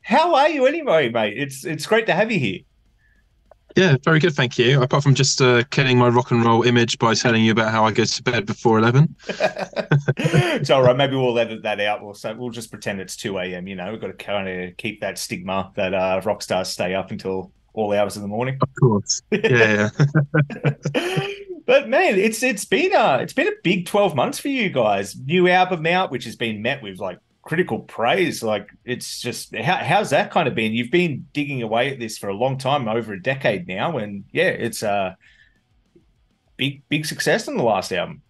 How are you anyway, mate? It's great to have you here. Yeah, very good, thank you. Apart from just killing my rock and roll image by telling you about how I go to bed before 11. It's all right. Maybe we'll edit that out. We'll just pretend it's 2 a.m. We've got to kind of keep that stigma that rock stars stay up until all hours of the morning. Of course. Yeah, yeah. But man, it's been a big 12 months for you guys. New album out, which has been met with like critical praise. Like it's just how's that kind of been? You've been digging away at this for a long time, over a decade now, and yeah, it's a big success in the last album.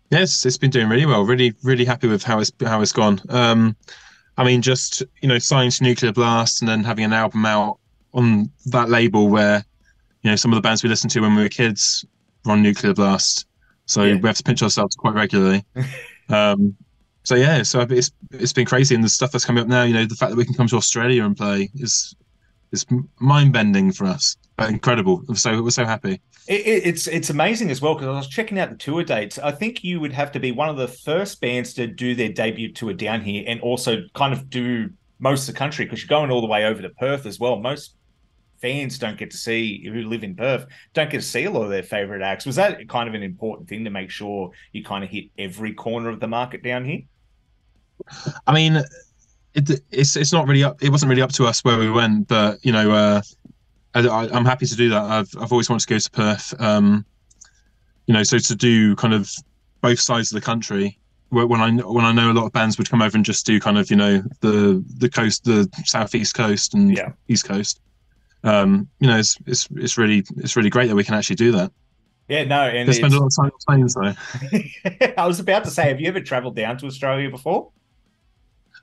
Yes, it's been doing really well. Really, really happy with how it's gone. I mean, just signing to Nuclear Blast and then having an album out on that label where some of the bands we listened to when we were kids were on Nuclear Blast, so Yeah. we have to pinch ourselves quite regularly. Um, so yeah, so it's been crazy, and the stuff that's coming up now. The fact that we can come to Australia and play is mind bending for us. Incredible. We're so happy. It's amazing as well because I was checking out the tour dates. I think you would have to be one of the first bands to do their debut tour down here and also kind of do most of the country because you're going all the way over to Perth as well. Most fans don't get to see who live in Perth don't get to see a lot of their favorite acts. Was that kind of an important thing to make sure you kind of hit every corner of the market down here? I mean, it's not really up. It wasn't really up to us where we went, but I'm happy to do that. I've always wanted to go to Perth. So to do kind of both sides of the country. When I know a lot of bands would come over and just do kind of the coast, the southeast coast and Yeah. east coast. It's really great that we can actually do that. Yeah, no, and They spend a it's lot of time on planes though. I was about to say, have you ever traveled down to Australia before?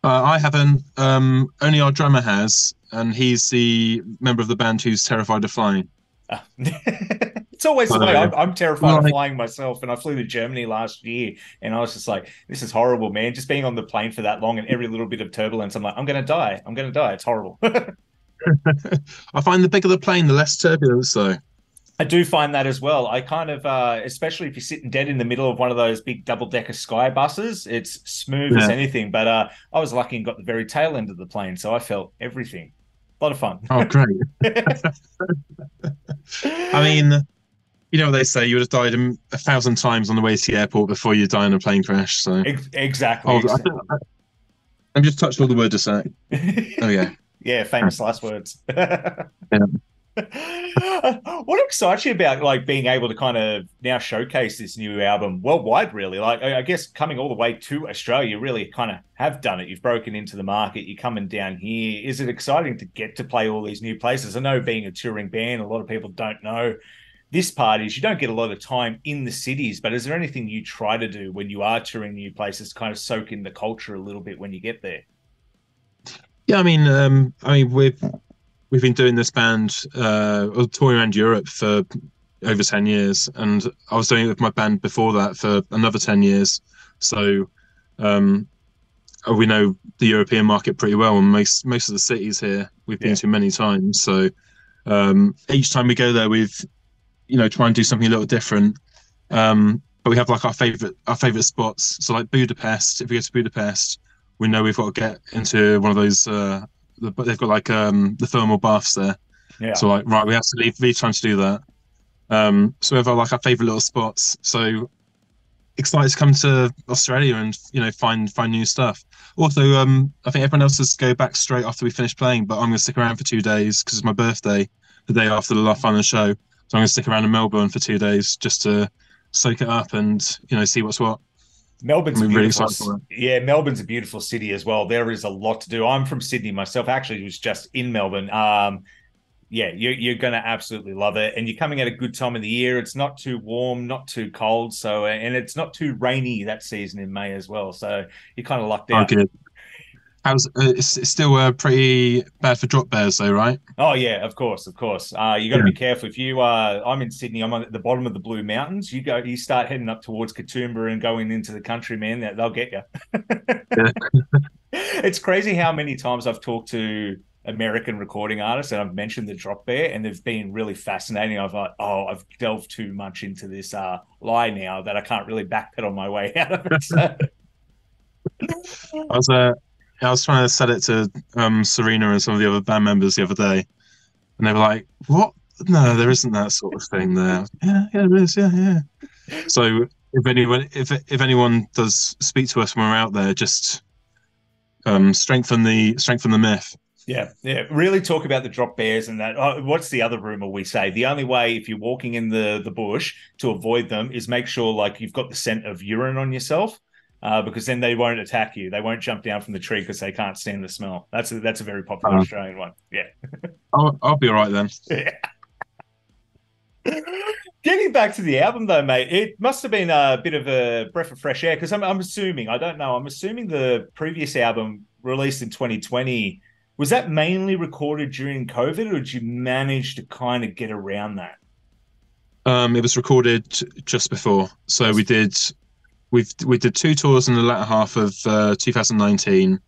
I haven't. Only our drummer has, and he's the member of the band who's terrified of flying. It's always the way. So, I'm terrified of like, flying myself, and I flew to Germany last year, and I was just like, "This is horrible, man." Just being on the plane for that long, and every little bit of turbulence, I'm like, "I'm gonna die. I'm gonna die." It's horrible. I find the bigger the plane, the less turbulence, though. I do find that as well. I kind of, especially if you're sitting dead in the middle of one of those big double decker sky buses, it's smooth as Yeah. anything. But I was lucky and got the very tail end of the plane, so I felt everything. A lot of fun. Oh, great. I mean, you know what they say, you would have died a thousand times on the way to the airport before you die in a plane crash. So, Exactly. oh, I'm just touched all the word to say. Oh, yeah. Yeah, famous last words. Yeah. What excites you about like being able to kind of now showcase this new album worldwide, really? Like, I guess coming all the way to Australia, you really kind of have done it. You've broken into the market. You're coming down here. Is it exciting to get to play all these new places? I know being a touring band, a lot of people don't know this part is you don't get a lot of time in the cities. But is there anything you try to do when you are touring new places, to kind of soak in the culture a little bit when you get there? Yeah, I mean, we've been doing this band, touring around Europe for over 10 years, and I was doing it with my band before that for another 10 years. So, um, we know the European market pretty well, and most of the cities here we've been Yeah, to many times. So, each time we go there, we've try and do something a little different. But we have like our favorite spots. So like Budapest, if we go to Budapest, we know we've got to get into one of those. But they've got like the thermal baths there. yeah. So like right, we have to leave time to do that. So we have our favorite little spots. So excited to come to Australia and find new stuff. Also, I think everyone else has to go back straight after we finish playing, but I'm going to stick around for 2 days because it's my birthday, the day after the last final show. So I'm going to stick around in Melbourne for 2 days just to soak it up and see what's what. Melbourne's a I'm really beautiful, excited for it. yeah, Melbourne's a beautiful city as well. There is a lot to do. I'm from Sydney myself. Actually, was just in Melbourne. Yeah, you're going to absolutely love it, and you're coming at a good time of the year. It's not too warm, not too cold, so and it's not too rainy that season in May as well. So you're kind of lucked Oh, out. good. It's still pretty bad for drop bears though, right? Oh yeah, of course, of course. You got to Yeah. be careful. If you, I'm in Sydney. I'm on the bottom of the Blue Mountains. You start heading up towards Katoomba and going into the country, man. They'll get you. Yeah. It's crazy how many times I've talked to American recording artists and I've mentioned the drop bear and they've been really fascinating. I've like, oh, I've delved too much into this lie now that I can't really backpedal my way out of it. So, I was I was trying to sell it to Serena and some of the other band members the other day, and they were like, "What? No, there isn't that sort of thing there." Yeah, yeah, there is. Yeah, yeah. So if anyone does speak to us when we're out there, just strengthen the myth. Yeah, yeah. Really talk about the drop bears and that. What's the other rumor we say? The only way if you're walking in the bush to avoid them is make sure like you've got the scent of urine on yourself, because then they won't attack you. They won't jump down from the tree because they can't stand the smell. That's a very popular Australian one. Yeah. I'll be all right then. Yeah. Getting back to the album though, mate, it must have been a bit of a breath of fresh air because I'm assuming, I don't know, I'm assuming the previous album released in 2020, was that mainly recorded during COVID or did you manage to kind of get around that? It was recorded just before, so we did 2 tours in the latter half of 2019,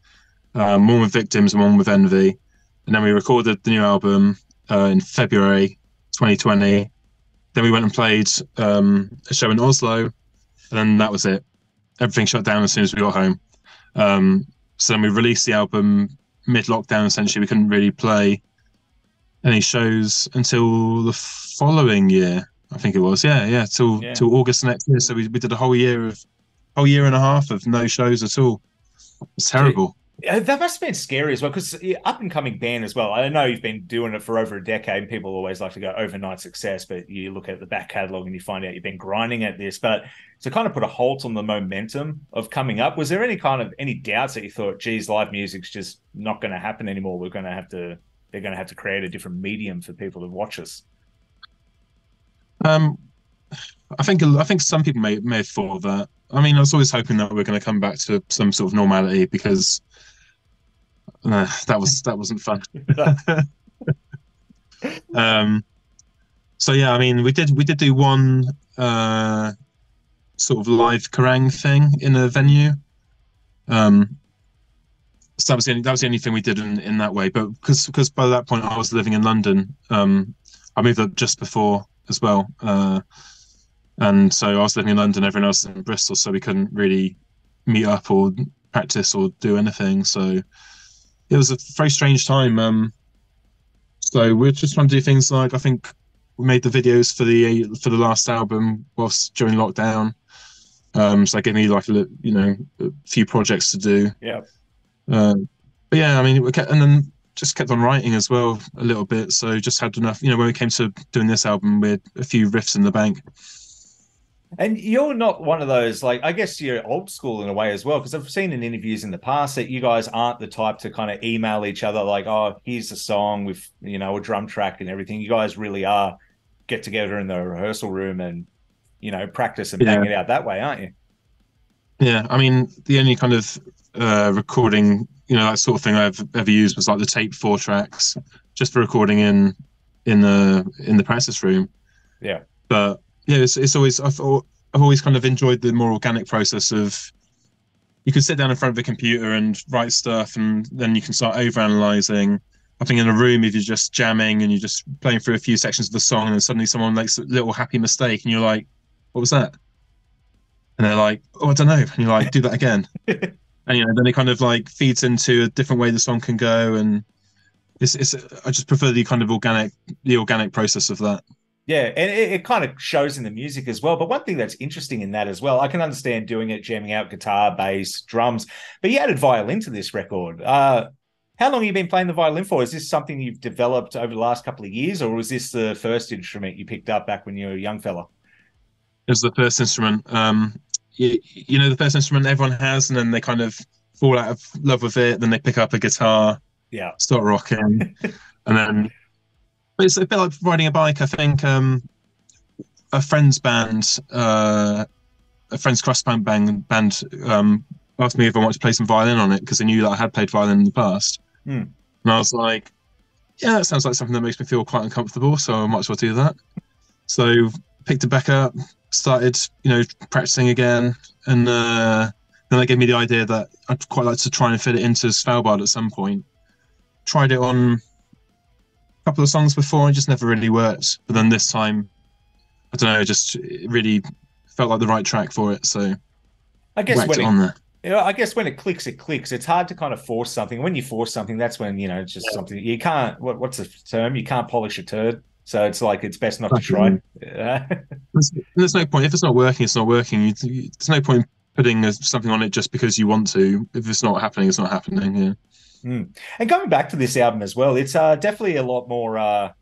one with Victims and one with Envy, and then we recorded the new album in February 2020. Then we went and played a show in Oslo, and then that was it. Everything shut down as soon as we got home. So then we released the album mid-lockdown. Essentially, we couldn't really play any shows until the following year. I think it was, till August next year. So we did a whole year and a half of no shows at all. It's terrible. That must have been scary as well, because up and coming band as well. I know you've been doing it for over a decade, and people always like to go overnight success, but you look at the back catalogue and you find out you've been grinding at this. But to kind of put a halt on the momentum of coming up, was there any doubts that you thought, geez, live music's just not going to happen anymore? They're going to have to create a different medium for people to watch us. I think some people may have thought of that. I mean, I was always hoping that we're going to come back to some sort of normality because that wasn't fun. So yeah, I mean, we did do one sort of live Kerrang thing in a venue. So that was the only thing we did in that way. But because by that point I was living in London, I moved up just before as well. And so I was living in London, everyone else in Bristol, so we couldn't really meet up or practice or do anything. So it was a very strange time. So we're just trying to do things like, I think we made the videos for the last album whilst during lockdown. So that gave me like a few projects to do. Yeah. But yeah, I mean, and then just kept on writing as well a little bit. So just had enough, when we came to doing this album, we had a few riffs in the bank. And you're not one of those, like, I guess you're old school in a way as well, because I've seen in interviews in the past that you guys aren't the type to kind of email each other like, oh, here's a song with, a drum track and everything. You guys really are get together in the rehearsal room and, practice and bang it out that way, aren't you? Yeah, I mean, the only kind of recording, that sort of thing I've ever used was like the tape 4 tracks just for recording in the practice room. Yeah. But yeah, it's always I've always kind of enjoyed the more organic process of you can sit down in front of a computer and write stuff, and then you can start overanalyzing. I think in a room, if you're just jamming and you're just playing through a few sections of the song, and then suddenly someone makes a little happy mistake, and you're like, "What was that?" And they're like, "Oh, I don't know." And you're like, "Do that again." And then it kind of like feeds into a different way the song can go, and it's I just prefer the kind of organic process of that. Yeah, and it kind of shows in the music as well. But one thing that's interesting in that as well, I can understand doing it, jamming out guitar, bass, drums, but you added violin to this record. How long have you been playing the violin for? Is this something you've developed over the last couple of years, or was this the first instrument you picked up back when you were a young fella? It was the first instrument. The first instrument everyone has, and then they kind of fall out of love with it. Then they pick up a guitar, start rocking, and then. But it's a bit like riding a bike. I think a friend's band, a friend's cross band asked me if I wanted to play some violin on it because they knew that I had played violin in the past. And I was like, yeah, that sounds like something that makes me feel quite uncomfortable, so I might as well do that. So picked it back up, started, practicing again, and then they gave me the idea that I'd quite like to try and fit it into Svalbard at some point. Tried it on couple of songs before, it just never really worked. But then this time, I don't know, it really felt like the right track for it. So I guess You know, I guess when it clicks, it clicks. It's hard to kind of force something. When you force something, that's when, you know, it's just something you can't, what's the term? You can't polish a turd. So it's like, it's best not to try. Yeah. There's no point if it's not working. It's not working. There's no point putting something on it just because you want to. If it's not happening, it's not happening. Yeah. Mm. And going back to this album as well, it's definitely a lot more, I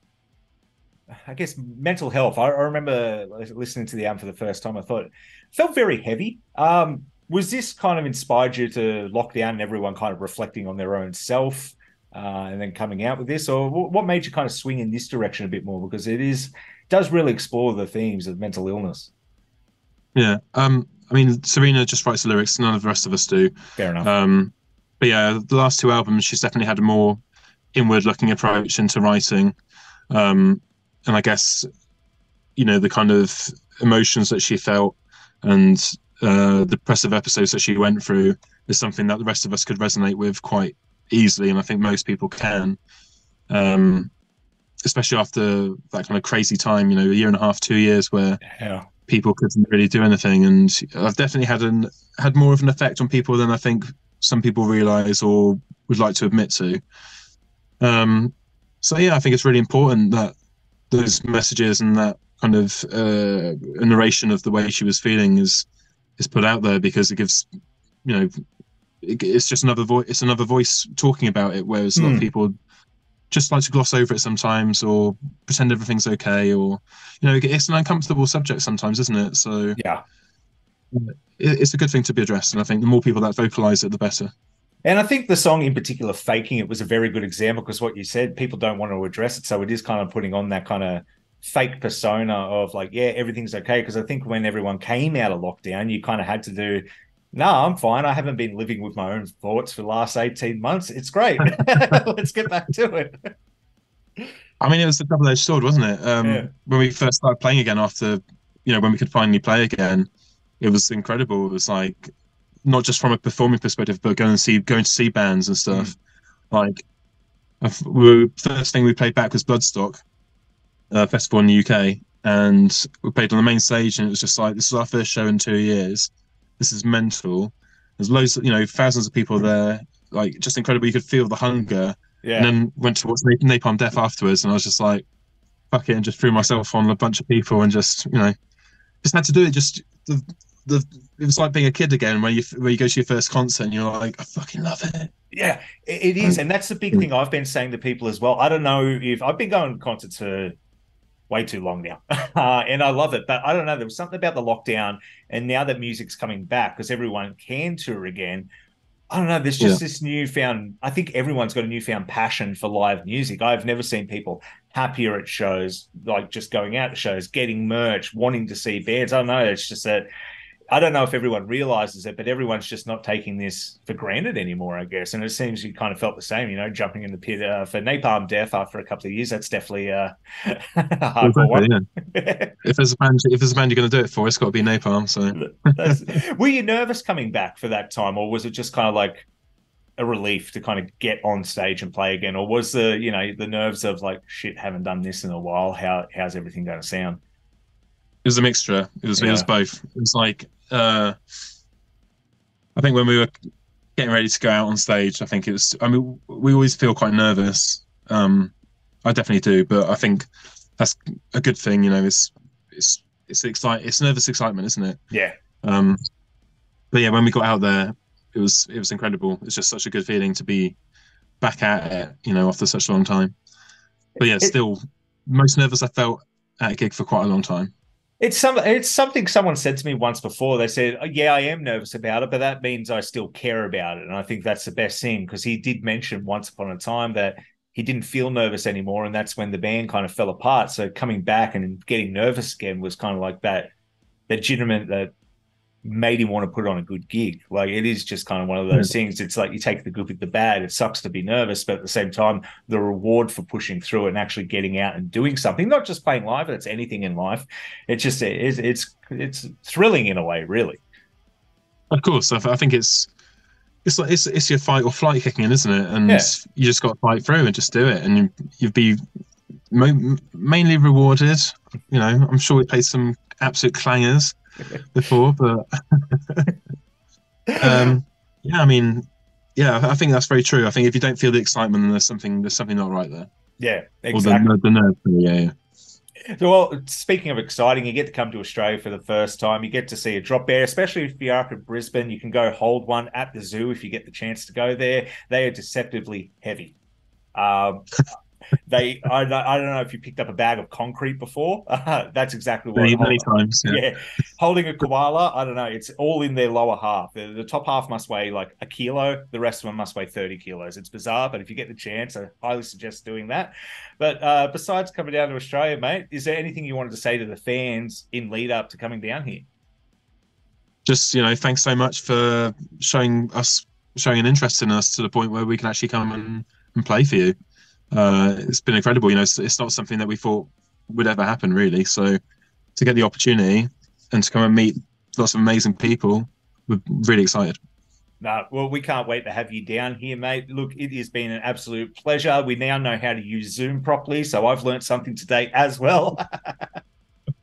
guess, mental health. I remember listening to the album for the first time. I thought it felt very heavy. Was this kind of inspired you to lockdown and everyone kind of reflecting on their own self and then coming out with this? Or what made you kind of swing in this direction a bit more? Because does really explore the themes of mental illness. Yeah. I mean, Serena just writes the lyrics. None of the rest of us do. Fair enough. But yeah, the last two albums, she's definitely had a more inward-looking approach into writing. And I guess, you know, the kind of emotions that she felt and the depressive episodes that she went through is something that the rest of us could resonate with quite easily, and I think most people can, especially after that kind of crazy time, you know, a year and a half, 2 years where people couldn't really do anything. And I've definitely had more of an effect on people than I think some people realize or would like to admit to. So yeah, I think it's really important that those messages and that kind of a narration of the way she was feeling is put out there, because it gives, you know, it's just another voice. It's another voice talking about it, whereas a lot of people just like to gloss over it sometimes or pretend everything's okay, or, you know, it's an uncomfortable subject sometimes, isn't it? So yeah, it's a good thing to be addressed, and I think the more people that vocalize it, the better. And I think the song in particular, Faking It, was a very good example, because what you said, people don't want to address it. So it is kind of putting on that kind of fake persona of like, yeah, everything's okay. Because I think when everyone came out of lockdown, you kind of had to do, no, I'm fine. I haven't been living with my own thoughts for the last 18 months. It's great. Let's get back to it. I mean, it was a double-edged sword, wasn't it? When we first started playing again after, you know, when we could finally play again, it was incredible. It was like, not just from a performing perspective, but going to see bands and stuff. Like, first thing we played back was Bloodstock festival in the UK, and we played on the main stage, and it was just like, this is our first show in 2 years. This is mental. There's loads, you know, thousands of people there, like, just incredible. You could feel the hunger. Yeah. And then went to watch Napalm Death afterwards, and I was just like, fuck it, and just threw myself on a bunch of people and just, you know, just had to do it. Just it was like being a kid again, where you go to your first concert and you're like, I fucking love it. Yeah, it is. And that's the big thing I've been saying to people as well. I don't know if I've been going to concerts for way too long now, and I love it, but I don't know, there was something about the lockdown, and now that music's coming back because everyone can tour again, I don't know, there's just this newfound, I think everyone's got a newfound passion for live music. I've never seen people happier at shows, like just going out to shows, getting merch, wanting to see bands. I don't know, it's just that, I don't know if everyone realizes it, but everyone's just not taking this for granted anymore, I guess. And it seems you kind of felt the same, you know, jumping in the pit for Napalm Death after a couple of years. That's definitely a hardcore one. Yeah. If there's a band you're going to do it for, it's got to be Napalm. So, were you nervous coming back for that time, or was it just kind of like a relief to kind of get on stage and play again, or was the, you know, the nerves of like, shit, haven't done this in a while, how's everything going to sound? It was a mixture. It was both. It was like, I think when we were getting ready to go out on stage, I think it was, I mean, we always feel quite nervous. I definitely do, but I think that's a good thing. You know, it's nervous excitement, isn't it? Yeah. But yeah, when we got out there, it was incredible. It's just such a good feeling to be back at it, you know, after such a long time. But yeah, still most nervous I felt at a gig for quite a long time. It's something someone said to me once before. They said, oh, yeah, I am nervous about it, but that means I still care about it. And I think that's the best thing, because he did mention once upon a time that he didn't feel nervous anymore. And that's when the band kind of fell apart. So coming back and getting nervous again was kind of like that legitimate, that made him want to put on a good gig. Like, it is just kind of one of those things. It's like you take the good with the bad. It sucks to be nervous, but at the same time, the reward for pushing through it and actually getting out and doing something, not just playing live, it's anything in life. It's just, it's thrilling in a way, really. Of course. I think it's your fight or flight kicking in, isn't it? And you just got to fight through and just do it. And you'd be mainly rewarded. You know, I'm sure we played some absolute clangers before, but Yeah, I mean, yeah, I think that's very true. I think if you don't feel the excitement, then there's something not right there, Yeah, or exactly. the nerve. Yeah, yeah. So, well, speaking of exciting, you get to come to Australia for the first time. You get to see a drop bear, especially if you're up at Brisbane. You can go hold one at the zoo if you get the chance to go there. They are deceptively heavy. Um, I don't know if you picked up a bag of concrete before. That's exactly what. Many times. Yeah. Yeah, holding a koala. I don't know. It's all in their lower half. The top half must weigh like a kilo. The rest of them must weigh 30 kilos. It's bizarre, but if you get the chance, I highly suggest doing that. But besides coming down to Australia, mate, is there anything you wanted to say to the fans in lead up to coming down here? Just thanks so much for showing an interest in us to the point where we can actually come and play for you. It's been incredible. It's not something that we thought would ever happen, really. So to get the opportunity and to come and meet lots of amazing people, we're really excited. No, well, we can't wait to have you down here, mate. Look, it has been an absolute pleasure. We now know how to use Zoom properly, so I've learned something today as well.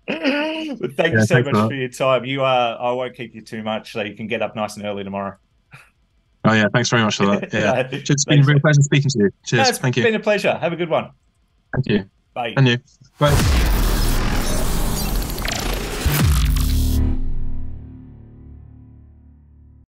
But thank you Yeah, so thanks for much that. for your time. You are, I won't keep you too much, so you can get up nice and early tomorrow. Oh yeah, thanks very much for that. Yeah, No, it's been a thanks, real mate. pleasure speaking to you. No, Cheers. it's Thank you. been a pleasure. Have a good one. Thank you. Bye. And you. Bye.